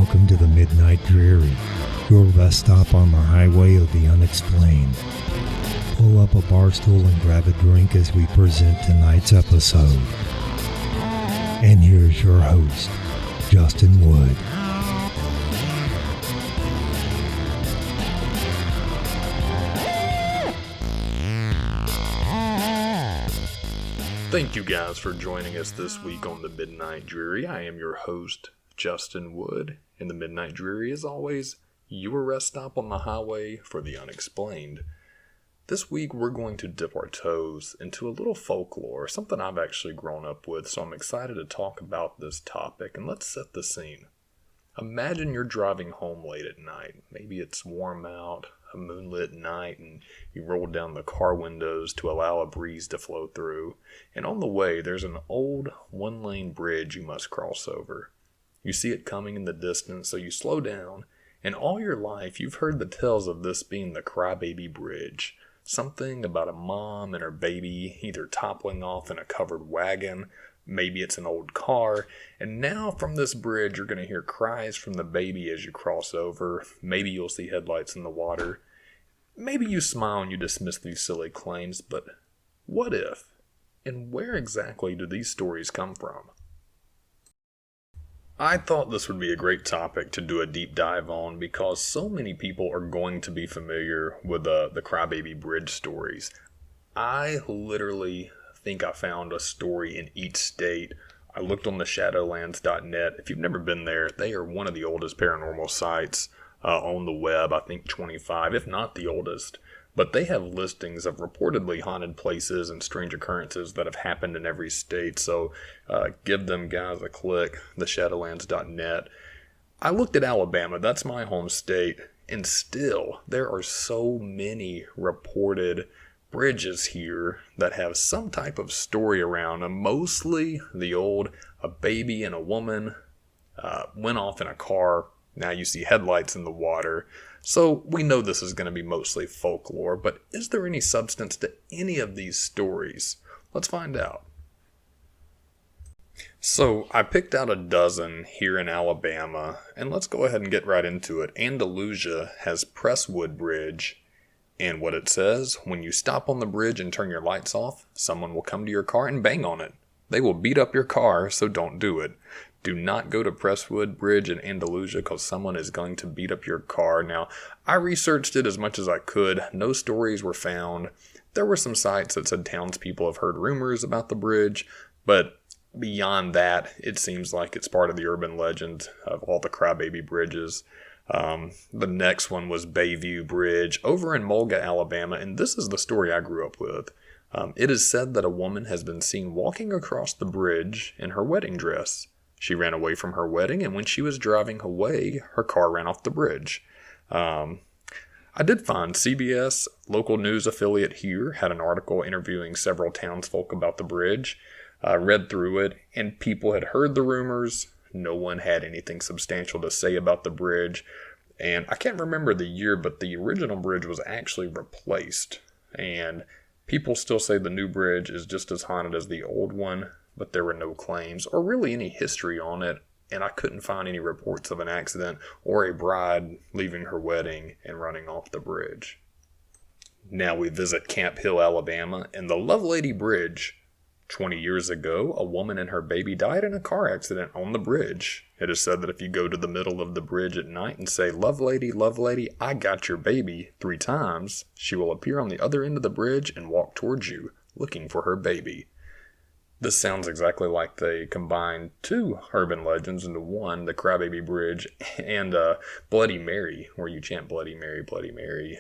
Welcome to the Midnight Dreary, your rest stop on the highway of the unexplained. Pull up a bar stool and grab a drink as we present tonight's episode. And here's your host, Justin Wood. Thank you guys for joining us this week on the Midnight Dreary. I am your host, Justin Wood, and the Midnight Dreary, as always, your rest stop on the highway for the unexplained. This week we're going to dip our toes into a little folklore, something I've actually grown up with, so I'm excited to talk about this topic, and let's set the scene. Imagine you're driving home late at night. Maybe it's warm out, a moonlit night, and you roll down the car windows to allow a breeze to flow through. And on the way, there's an old one-lane bridge you must cross over. You see it coming in the distance, so you slow down, and all your life you've heard the tales of this being the Crybaby Bridge. Something about a mom and her baby either toppling off in a covered wagon, maybe it's an old car, and now from this bridge you're going to hear cries from the baby as you cross over. Maybe you'll see headlights in the water. Maybe you smile and you dismiss these silly claims, but what if? And where exactly do these stories come from? I thought this would be a great topic to do a deep dive on because so many people are going to be familiar with the Crybaby Bridge stories. I literally think I found a story in each state. I looked on the shadowlands.net. If you've never been there, they are one of the oldest paranormal sites on the web. I think 25, if not the oldest. But they have listings of reportedly haunted places and strange occurrences that have happened in every state. So give them guys a click, the shadowlands.net. I looked at Alabama. That's my home state. And still, there are so many reported bridges here that have some type of story around them. Mostly the old, a baby and a woman went off in a car. Now you see headlights in the water. So we know this is going to be mostly folklore, but is there any substance to any of these stories? Let's find out. So I picked out a dozen here in Alabama, and let's go ahead and get right into it. Andalusia has Presswood Bridge. And what it says, when you stop on the bridge and turn your lights off, someone will come to your car and bang on it. They will beat up your car, so don't do it. Do not go to Presswood Bridge in Andalusia because someone is going to beat up your car. Now, I researched it as much as I could. No stories were found. There were some sites that said townspeople have heard rumors about the bridge, but beyond that, it seems like it's part of the urban legend of all the Crybaby bridges. The next one was Bayview Bridge over in Mulga, Alabama, and this is the story I grew up with. It is said that a woman has been seen walking across the bridge in her wedding dress. She ran away from her wedding, and when she was driving away, her car ran off the bridge. I did find CBS, local news affiliate here, had an article interviewing several townsfolk about the bridge. I read through it, and people had heard the rumors. No one had anything substantial to say about the bridge. And I can't remember the year, but the original bridge was actually replaced. And people still say the new bridge is just as haunted as the old one, but there were no claims or really any history on it. And I couldn't find any reports of an accident or a bride leaving her wedding and running off the bridge. Now we visit Camp Hill, Alabama, and the Lovelady Bridge. 20 years ago, a woman and her baby died in a car accident on the bridge. It is said that if you go to the middle of the bridge at night and say, Lovelady, I got your baby," 3 times, she will appear on the other end of the bridge and walk towards you, looking for her baby. This sounds exactly like they combined 2 urban legends into one, the Crybaby Bridge and Bloody Mary, where you chant Bloody Mary,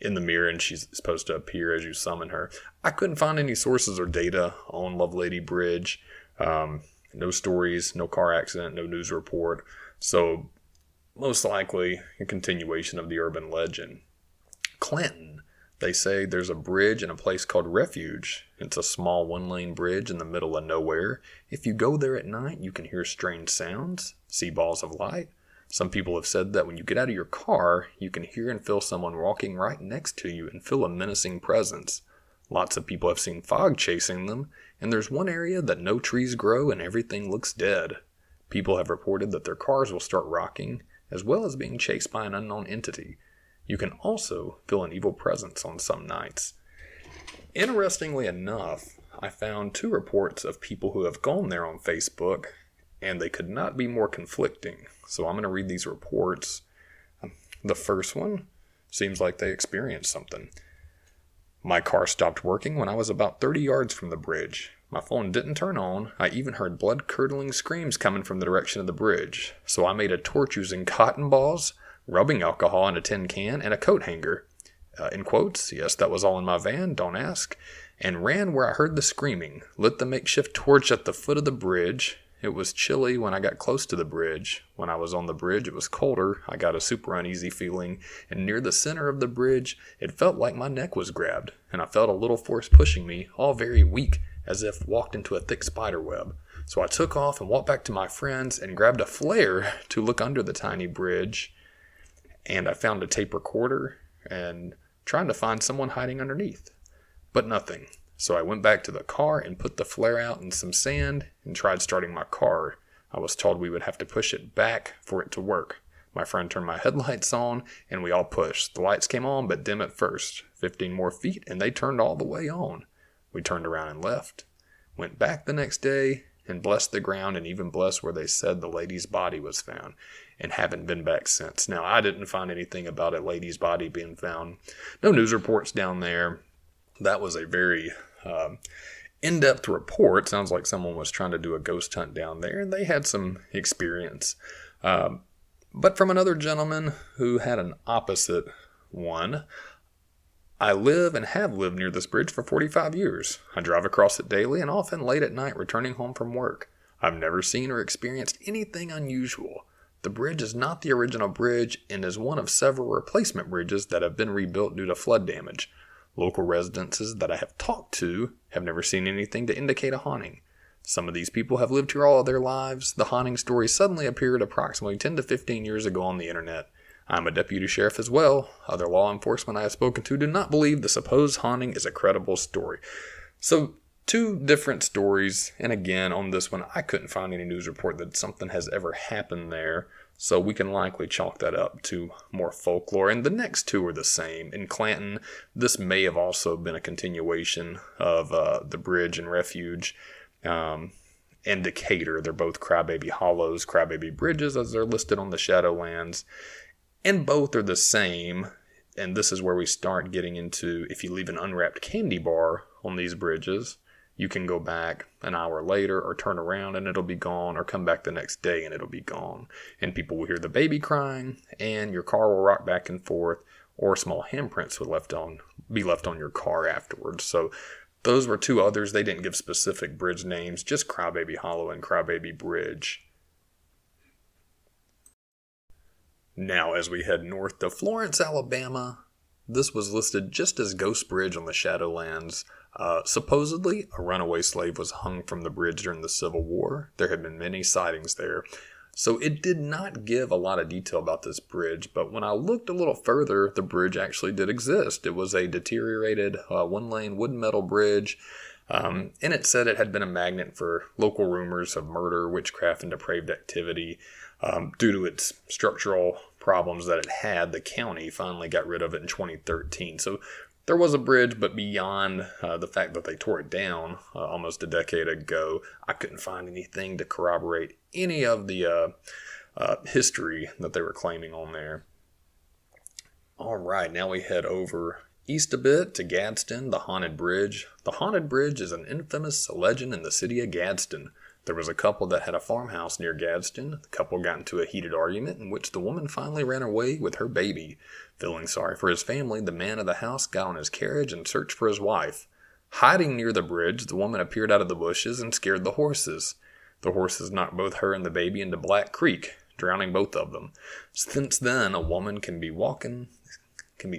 in the mirror, and she's supposed to appear as you summon her. I couldn't find any sources or data on Lovelady Bridge. No stories, no car accident, no news report. So most likely a continuation of the urban legend. Clinton. They say there's a bridge in a place called Refuge. It's a small 1-lane bridge in the middle of nowhere. If you go there at night, you can hear strange sounds, see balls of light. Some people have said that when you get out of your car, you can hear and feel someone walking right next to you and feel a menacing presence. Lots of people have seen fog chasing them, and there's one area that no trees grow and everything looks dead. People have reported that their cars will start rocking, as well as being chased by an unknown entity. You can also feel an evil presence on some nights. Interestingly enough, I found 2 reports of people who have gone there on Facebook, and they could not be more conflicting. So I'm going to read these reports. The first one seems like they experienced something. My car stopped working when I was about 30 yards from the bridge. My phone didn't turn on. I even heard blood-curdling screams coming from the direction of the bridge. So I made a torch using cotton balls, rubbing alcohol in a tin can, and a coat hanger. In quotes, yes, that was all in my van, don't ask. And ran where I heard the screaming. Lit the makeshift torch at the foot of the bridge. It was chilly when I got close to the bridge. When I was on the bridge, it was colder. I got a super uneasy feeling. And near the center of the bridge, it felt like my neck was grabbed. And I felt a little force pushing me, all very weak, as if walked into a thick spider web. So I took off and walked back to my friends and grabbed a flare to look under the tiny bridge. And I found a tape recorder and trying to find someone hiding underneath. But nothing. So I went back to the car and put the flare out in some sand and tried starting my car. I was told we would have to push it back for it to work. My friend turned my headlights on and we all pushed. The lights came on but dim at first. 15 more feet and they turned all the way on. We turned around and left. Went back the next day and blessed the ground and even blessed where they said the lady's body was found and haven't been back since. Now, I didn't find anything about a lady's body being found. No news reports down there. That was a very in-depth report. Sounds like someone was trying to do a ghost hunt down there and they had some experience. But from another gentleman who had an opposite one, I live and have lived near this bridge for 45 years. I drive across it daily and often late at night returning home from work. I've never seen or experienced anything unusual. The bridge is not the original bridge and is one of several replacement bridges that have been rebuilt due to flood damage. Local residents that I have talked to have never seen anything to indicate a haunting. Some of these people have lived here all of their lives. The haunting story suddenly appeared approximately 10 to 15 years ago on the internet. I'm a deputy sheriff as well. Other law enforcement I have spoken to do not believe the supposed haunting is a credible story. So, 2 different stories, and again, on this one, I couldn't find any news report that something has ever happened there, so we can likely chalk that up to more folklore. And the next 2 are the same. In Clanton, this may have also been a continuation of the Bridge and Refuge. And Decatur, they're both Crybaby Hollows, Crybaby Bridges, as they're listed on the Shadowlands. And both are the same, and this is where we start getting into, if you leave an unwrapped candy bar on these bridges, you can go back an hour later or turn around and it'll be gone, or come back the next day and it'll be gone. And people will hear the baby crying, and your car will rock back and forth, or small handprints will be left on your car afterwards. So those were 2 others. They didn't give specific bridge names, just Crybaby Hollow and Crybaby Bridge. Now, as we head north to Florence, Alabama, this was listed just as Ghost Bridge on the Shadowlands. Supposedly, a runaway slave was hung from the bridge during the Civil War. There had been many sightings there. So it did not give a lot of detail about this bridge, but when I looked a little further, the bridge actually did exist. It was a deteriorated 1-lane wood metal bridge, and it said it had been a magnet for local rumors of murder, witchcraft, and depraved activity. Due to its structural problems that it had, the county finally got rid of it in 2013. So there was a bridge, but beyond the fact that they tore it down almost a decade ago, I couldn't find anything to corroborate any of the history that they were claiming on there. All right, now we head over east a bit to Gadsden, the Haunted Bridge. The Haunted Bridge is an infamous legend in the city of Gadsden. There was a couple that had a farmhouse near Gadsden. The couple got into a heated argument in which the woman finally ran away with her baby. Feeling sorry for his family, the man of the house got on his carriage and searched for his wife. Hiding near the bridge, the woman appeared out of the bushes and scared the horses. The horses knocked both her and the baby into Black Creek, drowning both of them. Since then, a woman can be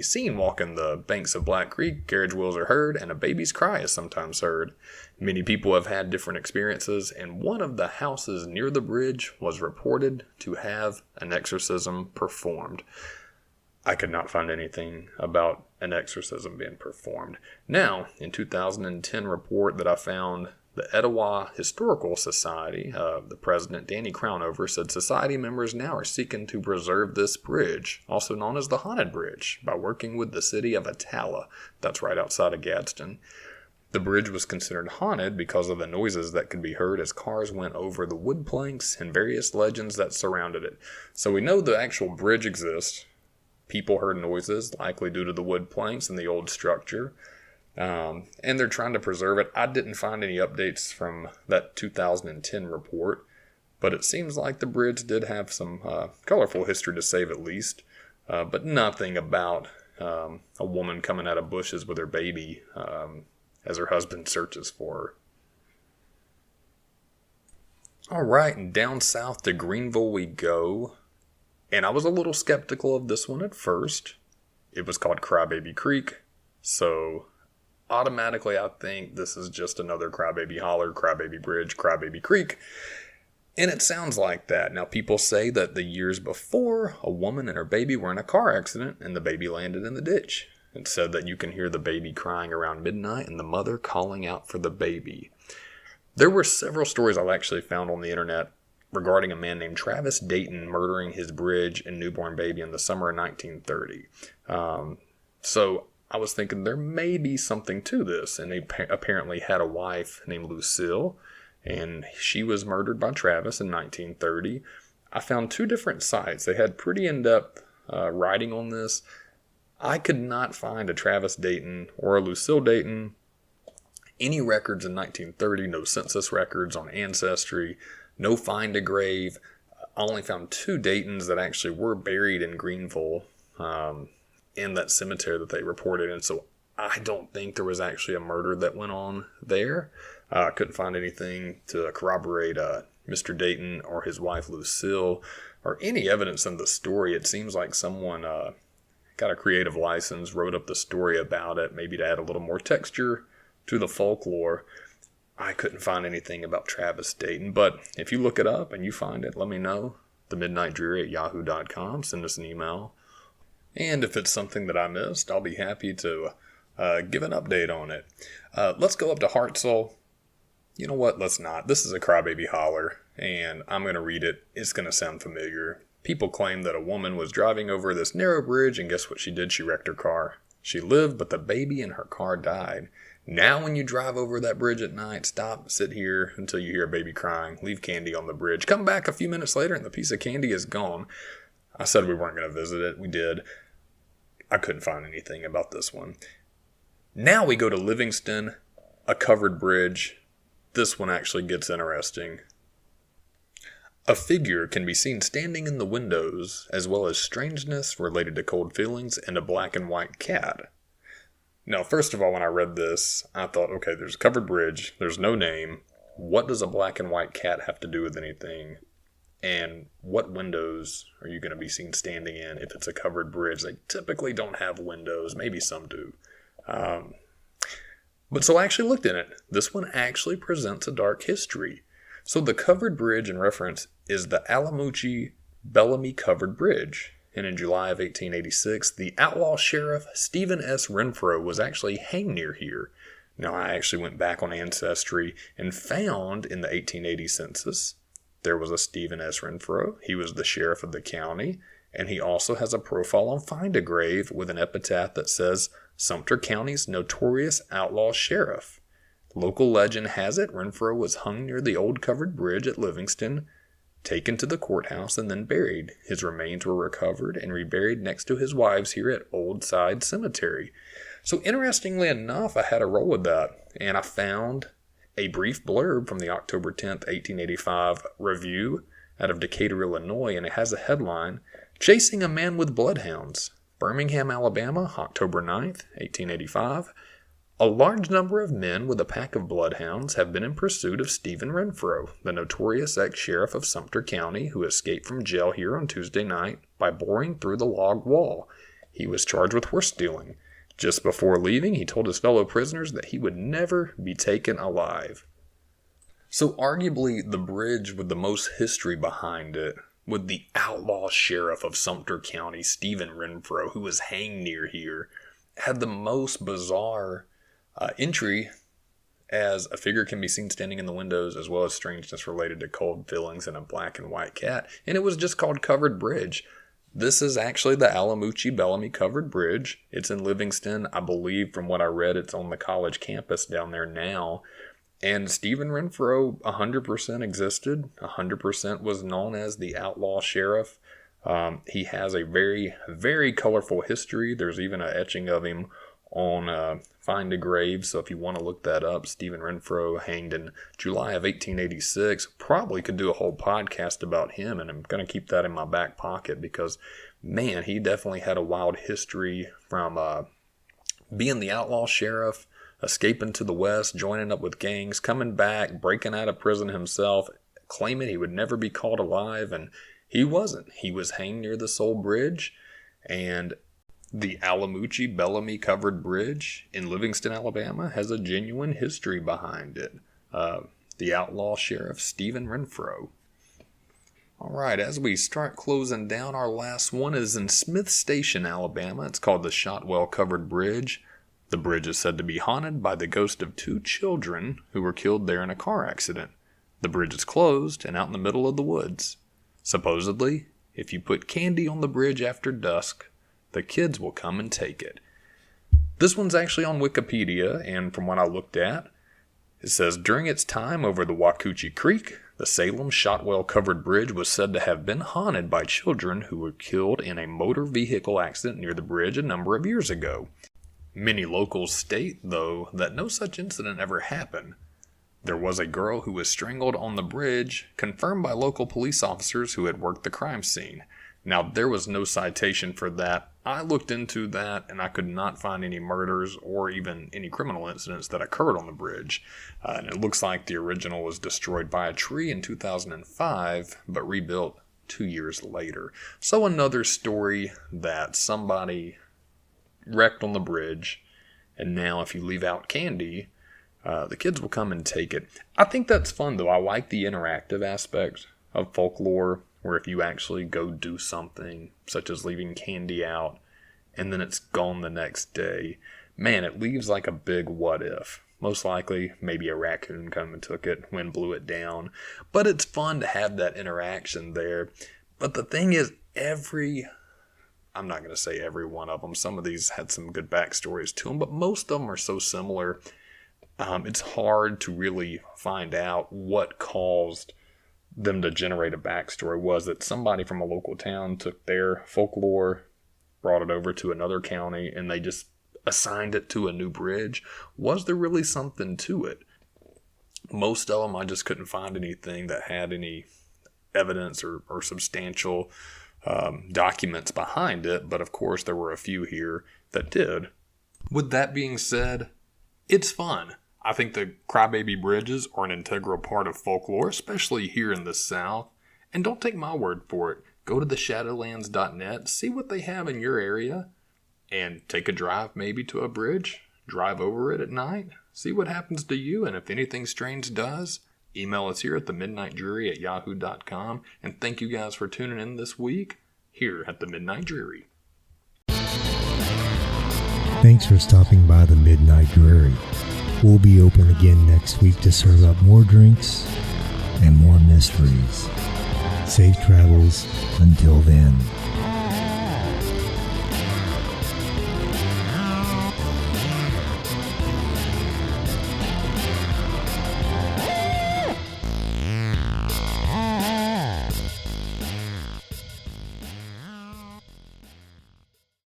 seen walking the banks of Black Creek, carriage wheels are heard, and a baby's cry is sometimes heard. Many people have had different experiences, and one of the houses near the bridge was reported to have an exorcism performed. I could not find anything about an exorcism being performed. Now, in 2010 report that I found The Etowah Historical Society, the president, Danny Crownover, said society members now are seeking to preserve this bridge, also known as the Haunted Bridge, by working with the city of Attala, that's right outside of Gadsden. The bridge was considered haunted because of the noises that could be heard as cars went over the wood planks and various legends that surrounded it. So we know the actual bridge exists. People heard noises, likely due to the wood planks and the old structure. And they're trying to preserve it. I didn't find any updates from that 2010 report, but it seems like the bridge did have some colorful history to save at least, but nothing about a woman coming out of bushes with her baby as her husband searches for her. Alright, and down south to Greenville we go. And I was a little skeptical of this one at first. It was called Crybaby Creek, so automatically I think this is just another Crybaby Holler, Crybaby Bridge, Crybaby Creek. And it sounds like that. Now, people say that the years before, a woman and her baby were in a car accident and the baby landed in the ditch. It said that you can hear the baby crying around midnight and the mother calling out for the baby. There were several stories I actually found on the internet regarding a man named Travis Dayton murdering his bridge and newborn baby in the summer of 1930. So I was thinking there may be something to this, and he apparently had a wife named Lucille, and she was murdered by Travis in 1930. I found two different sites. They had pretty in-depth writing on this. I could not find a Travis Dayton or a Lucille Dayton, any records in 1930, no census records on Ancestry, no find a grave. I only found two Daytons that actually were buried in Greenville in that cemetery that they reported. And so I don't think there was actually a murder that went on there. I couldn't find anything to corroborate Mr. Dayton or his wife Lucille or any evidence in the story. It seems like someone got a creative license, wrote up the story about it, maybe to add a little more texture to the folklore. I couldn't find anything about Travis Dayton, but if you look it up and you find it, let me know. themidnightdreary@yahoo.com. Send us an email. And if it's something that I missed, I'll be happy to give an update on it. Let's go up to Hartselle. You know what? Let's not. This is a Crybaby Holler, and I'm going to read it. It's going to sound familiar. People claim that a woman was driving over this narrow bridge, and guess what she did? She wrecked her car. She lived, but the baby in her car died. Now when you drive over that bridge at night, stop, sit here until you hear a baby crying, leave candy on the bridge, come back a few minutes later and the piece of candy is gone. I said we weren't going to visit it. We did. I couldn't find anything about this one. Now we go to Livingston, a covered bridge. This one actually gets interesting. A figure can be seen standing in the windows, as well as strangeness related to cold feelings and a black and white cat. Now, first of all, when I read this, I thought, okay, there's a covered bridge, there's no name. What does a black and white cat have to do with anything? And what windows are you going to be seen standing in if it's a covered bridge? They typically don't have windows, maybe some do. But so I actually looked in it. This one actually presents a dark history. So the covered bridge in reference is the Alamuchee Bellamy Covered Bridge. And in July of 1886, the outlaw sheriff Stephen S. Renfro was actually hanged near here. Now, I actually went back on Ancestry and found in the 1880 census, there was a Stephen S. Renfro. He was the sheriff of the county, and he also has a profile on Find a Grave with an epitaph that says, Sumter County's notorious outlaw sheriff. Local legend has it Renfro was hung near the old covered bridge at Livingston, taken to the courthouse, and then buried. His remains were recovered and reburied next to his wives here at Old Side Cemetery. So interestingly enough, I had a roll with that, and I found a brief blurb from the October 10th, 1885 review out of Decatur, Illinois, and it has a headline, Chasing a Man with Bloodhounds, Birmingham, Alabama, October 9th, 1885. A large number of men with a pack of bloodhounds have been in pursuit of Stephen Renfro, the notorious ex-sheriff of Sumter County who escaped from jail here on Tuesday night by boring through the log wall. He was charged with horse stealing. Just before leaving, he told his fellow prisoners that he would never be taken alive. So arguably the bridge with the most history behind it, with the outlaw sheriff of Sumter County, Stephen Renfro, who was hanged near here, had the most bizarre entry as a figure can be seen standing in the windows, as well as strangeness related to cold feelings and a black and white cat. And it was just called Covered Bridge. This is actually the Alamucci Bellamy Covered Bridge. It's in Livingston. I believe from what I read, it's on the college campus down there now. And Stephen Renfro 100% existed. 100% was known as the outlaw sheriff. He has a very, very colorful history. There's even an etching of him on Find a Grave. So if you want to look that up, Stephen Renfro hanged in July of 1886. Probably could do a whole podcast about him, and I'm going to keep that in my back pocket because, man, he definitely had a wild history from being the outlaw sheriff, escaping to the West, joining up with gangs, coming back, breaking out of prison himself, claiming he would never be caught alive, and he wasn't. He was hanged near the Soul Bridge, and the Alamucci Bellamy Covered Bridge in Livingston, Alabama has a genuine history behind it. The outlaw sheriff, Stephen Renfro. Alright, as we start closing down, our last one is in Smith Station, Alabama. It's called the Shotwell Covered Bridge. The bridge is said to be haunted by the ghost of 2 children who were killed there in a car accident. The bridge is closed and out in the middle of the woods. Supposedly, if you put candy on the bridge after dusk, the kids will come and take it. This one's actually on Wikipedia, and from what I looked at, it says, during its time over the Wacoochee Creek, the Salem Shotwell Covered Bridge was said to have been haunted by children who were killed in a motor vehicle accident near the bridge a number of years ago. Many locals state, though, that no such incident ever happened. There was a girl who was strangled on the bridge, confirmed by local police officers who had worked the crime scene. Now, there was no citation for that. I looked into that, and I could not find any murders or even any criminal incidents that occurred on the bridge. And it looks like the original was destroyed by a tree in 2005, but rebuilt 2 years later. So another story that somebody wrecked on the bridge, and now if you leave out candy, the kids will come and take it. I think that's fun, though. I like the interactive aspect of folklore, where if you actually go do something, such as leaving candy out, and then it's gone the next day, man, it leaves like a big what if. Most likely, maybe a raccoon come and took it, wind blew it down. But it's fun to have that interaction there. But the thing is, I'm not going to say every one of them. Some of these had some good backstories to them, but most of them are so similar. It's hard to really find out what caused them to generate a backstory. Was it somebody from a local town took their folklore, brought it over to another county, and they just assigned it to a new bridge? Was there really something to it? Most of them, I just couldn't find anything that had any evidence or substantial documents behind it, but of course there were a few here that did. With that being said, it's fun. I think the Crybaby bridges are an integral part of folklore, especially here in the South. And don't take my word for it. Go to theshadowlands.net, see what they have in your area, and take a drive maybe to a bridge, drive over it at night, see what happens to you, and if anything strange does, email us here at themidnightdreary@yahoo.com. And thank you guys for tuning in this week here at the Midnight Dreary. Thanks for stopping by the Midnight Dreary. We'll be open again next week to serve up more drinks and more mysteries. Safe travels until then.